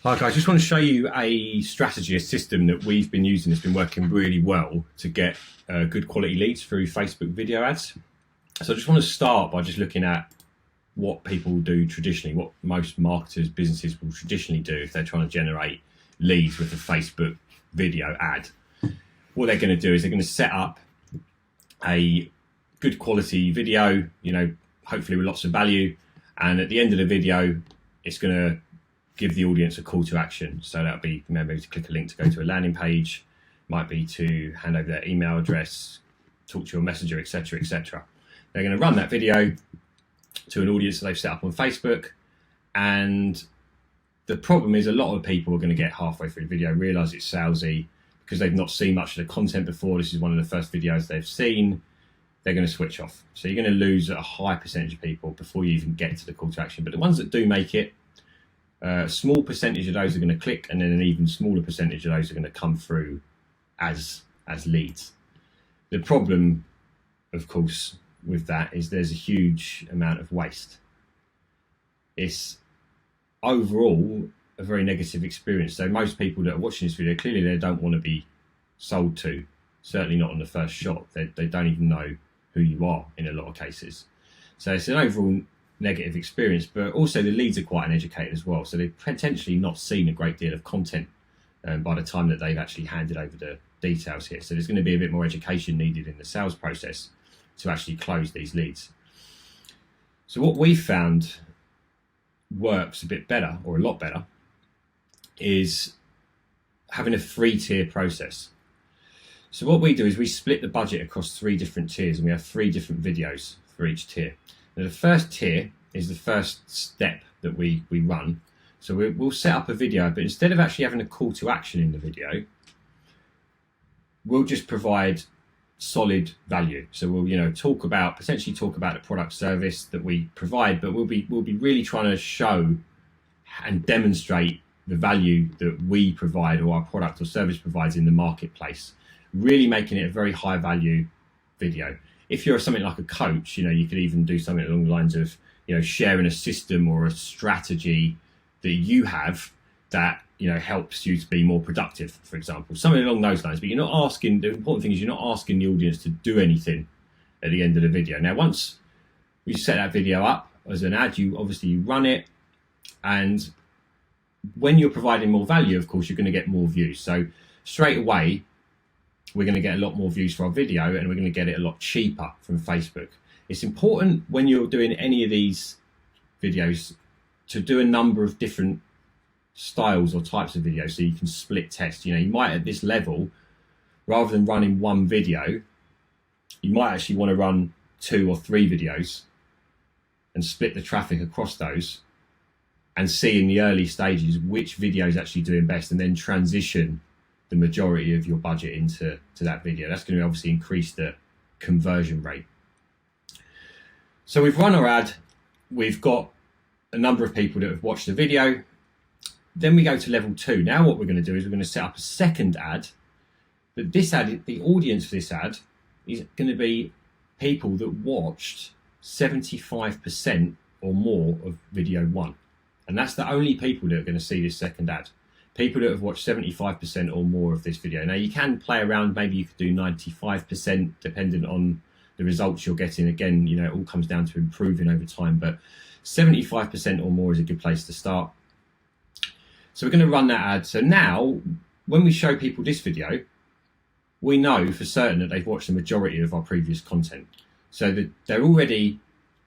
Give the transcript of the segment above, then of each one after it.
Hi guys, just want to show you a strategy, a system that we've been using that's been working really well to get good quality leads through Facebook video ads. So I just want to start by just looking at what people do traditionally, what most marketers, businesses will traditionally do if they're trying to generate leads with a Facebook video ad. What they're going to do is they're going to set up a good quality video, hopefully with lots of value. And at the end of the video, it's going to give the audience a call to action. So that'll be maybe to click a link to go to a landing page, might be to hand over their email address, talk to your messenger, etc., etc. They're going to run that video to an audience that they've set up on Facebook. And the problem is a lot of people are going to get halfway through the video, realize it's salesy because they've not seen much of the content before. This is one of the first videos they've seen. They're going to switch off. So you're going to lose a high percentage of people before you even get to the call to action. But the ones that do make it, a small percentage of those are going to click, and then an even smaller percentage of those are going to come through as leads. The problem, of course, with that is there's a huge amount of waste. It's overall a very negative experience. So most people that are watching this video, clearly they don't want to be sold to, certainly not on the first shot. They don't even know who you are in a lot of cases. So it's an overall negative experience, but also the leads are quite uneducated as well. So they've potentially not seen a great deal of content by the time that they've actually handed over the details here. So there's going to be a bit more education needed in the sales process to actually close these leads. So what we found works a bit better, or a lot better, is having a 3-tier process. So what we do is we split the budget across 3 different tiers, and we have 3 different videos for each tier. Now the first tier is the first step that we run. So we'll set up a video, but instead of actually having a call to action in the video, we'll just provide solid value. So we'll potentially talk about the product service that we provide, but we'll be really trying to show and demonstrate the value that we provide, or our product or service provides in the marketplace, really making it a very high value video. If you're something like a coach, you could even do something along the lines of, sharing a system or a strategy that you have that, helps you to be more productive, for example, something along those lines. But you're not asking, the important thing is you're not asking the audience to do anything at the end of the video. Now, once we set that video up as an ad, you run it. And when you're providing more value, of course, you're going to get more views. So straight away, we're going to get a lot more views for our video, and we're going to get it a lot cheaper from Facebook. It's important when you're doing any of these videos to do a number of different styles or types of videos so you can split test. You might at this level, rather than running one video, you might actually want to run 2 or 3 videos and split the traffic across those and see in the early stages which video is actually doing best, and then transition the majority of your budget into that video. That's going to obviously increase the conversion rate. So we've run our ad, we've got a number of people that have watched the video. Then we go to level 2. Now what we're going to do is we're going to set up a second ad. But this ad, the audience for this ad is going to be people that watched 75% or more of video 1. And that's the only people that are going to see this second ad. People that have watched 75% or more of this video. Now you can play around, maybe you could do 95% depending on the results you're getting. Again, it all comes down to improving over time, but 75% or more is a good place to start. So we're going to run that ad. So now when we show people this video, we know for certain that they've watched the majority of our previous content. So that they're already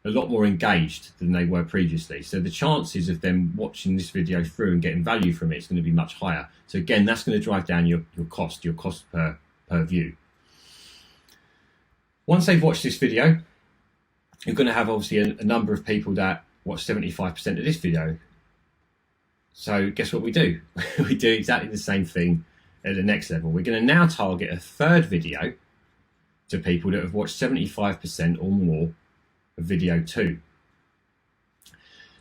a lot more engaged than they were previously. So the chances of them watching this video through and getting value from it is going to be much higher. So again, that's going to drive down your cost per view. Once they've watched this video, you're going to have obviously a number of people that watch 75% of this video. So guess what we do? We do exactly the same thing at the next level. We're going to now target a third video to people that have watched 75% or more of video 2.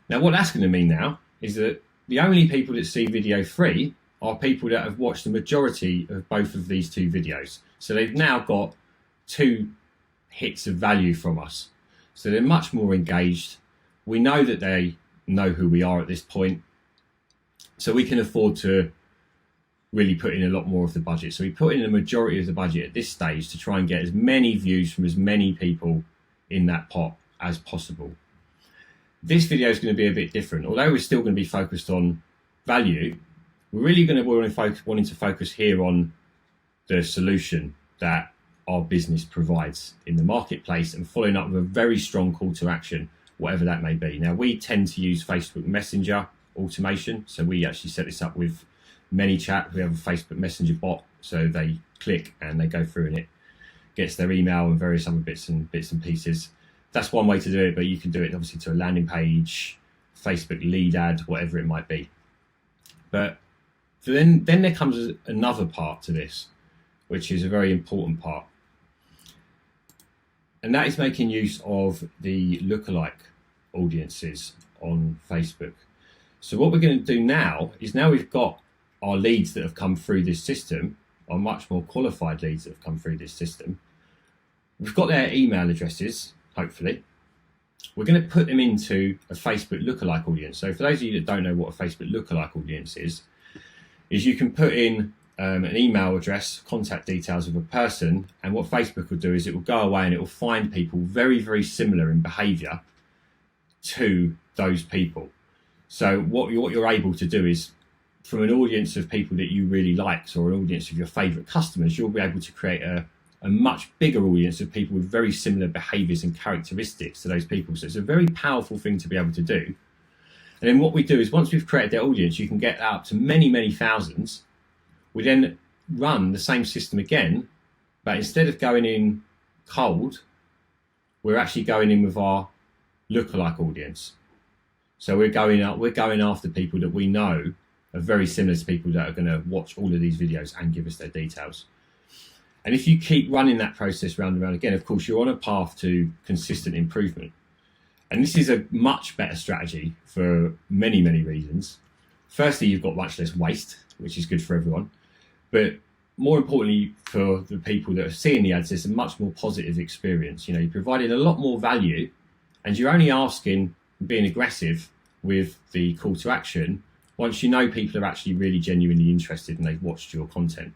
Now what that's going to mean now is that the only people that see video 3 are people that have watched the majority of both of these 2 videos. So they've now got 2 hits of value from us. So they're much more engaged. We know that they know who we are at this point. So we can afford to really put in a lot more of the budget. So we put in the majority of the budget at this stage to try and get as many views from as many people in that pot as possible. This video is going to be a bit different. Although we're still going to be focused on value, we're really going to wanting to focus here on the solution that our business provides in the marketplace and following up with a very strong call to action, whatever that may be. Now, we tend to use Facebook Messenger automation. So we actually set this up with ManyChat. We have a Facebook Messenger bot. So they click and they go through and it gets their email and various other bits and pieces. That's one way to do it, but you can do it obviously to a landing page, Facebook lead ad, whatever it might be. But then there comes another part to this, which is a very important part. And that is making use of the lookalike audiences on Facebook. So what we're going to do now is, now we've got our leads that have come through this system, our much more qualified leads that have come through this system. We've got their email addresses, hopefully. We're going to put them into a Facebook lookalike audience. So for those of you that don't know what a Facebook lookalike audience is you can put in an email address, contact details of a person, and what Facebook will do is it will go away and it will find people very, very similar in behaviour to those people. So what you're able to do is, from an audience of people that you really like, or an audience of your favourite customers, you'll be able to create a much bigger audience of people with very similar behaviours and characteristics to those people. So it's a very powerful thing to be able to do. And then what we do is, once we've created their audience, you can get that up to many, many thousands. We then run the same system again, but instead of going in cold, we're actually going in with our lookalike audience. So we're going after people that we know are very similar to people that are going to watch all of these videos and give us their details. And if you keep running that process round and round again, of course, you're on a path to consistent improvement. And this is a much better strategy for many, many reasons. Firstly, you've got much less waste, which is good for everyone. But more importantly, for the people that are seeing the ads, it's a much more positive experience. You know, you're providing a lot more value, and you're only asking, being aggressive with the call to action once you know people are actually really genuinely interested and they've watched your content.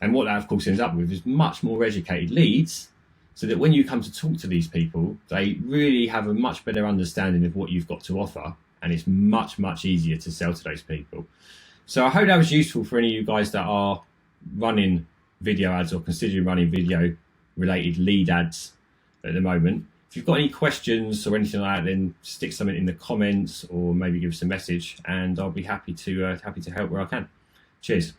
And what that, of course, ends up with is much more educated leads, so that when you come to talk to these people, they really have a much better understanding of what you've got to offer, and it's much, much easier to sell to those people. So I hope that was useful for any of you guys that are running video ads or considering running video related lead ads at the moment. If you've got any questions or anything like that, then stick something in the comments or maybe give us a message, and I'll be happy to help where I can. Cheers.